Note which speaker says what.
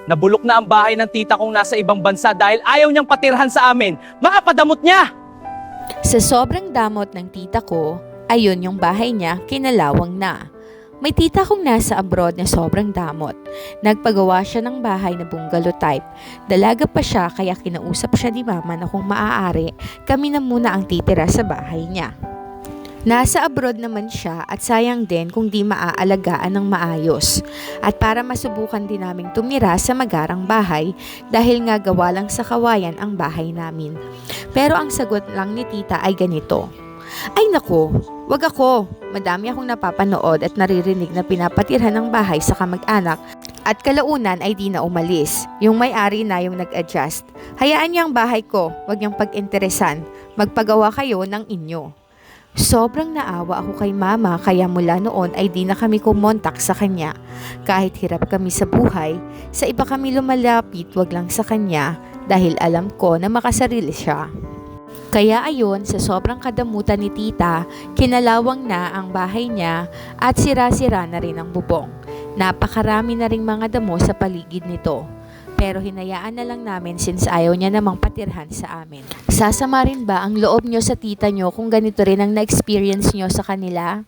Speaker 1: Nabulok na ang bahay ng tita kong nasa ibang bansa dahil ayaw niyang patirhan sa amin. Mga padamot niya!
Speaker 2: Sa sobrang damot ng tita ko, ayun yung bahay niya kinalawang na. May tita kong nasa abroad na sobrang damot. Nagpagawa siya ng bahay na bungalow type. Dalaga pa siya kaya kinausap siya ni mama na kung maaari, kami na muna ang titira sa bahay niya. Nasa abroad naman siya at sayang din kung di maaalagaan ng maayos. At para masubukan din naming tumira sa magarang bahay dahil nga gawa lang sa kawayan ang bahay namin. Pero ang sagot lang ni tita ay ganito. Ay nako, wag ako. Madami akong napapanood at naririnig na pinapatirhan ng bahay sa kamag-anak at kalaunan ay di na umalis. Yung may-ari na yung nag-adjust. Hayaan niyo ang bahay ko, wag niyang pag-interesan. Magpagawa kayo ng inyo. Sobrang naawa ako kay mama kaya mula noon ay di na kami kumontak sa kanya. Kahit hirap kami sa buhay, sa iba kami lumalapit wag lang sa kanya dahil alam ko na makasarili siya. Kaya ayon sa sobrang kadamutan ni tita, kinalawang na ang bahay niya at sira-sira na rin ang bubong. Napakarami na ring mga damo sa paligid nito. Pero hinayaan na lang namin since ayaw niya namang patirhan sa amin. Sasama rin ba ang loob nyo sa tita nyo kung ganito rin ang na-experience nyo sa kanila?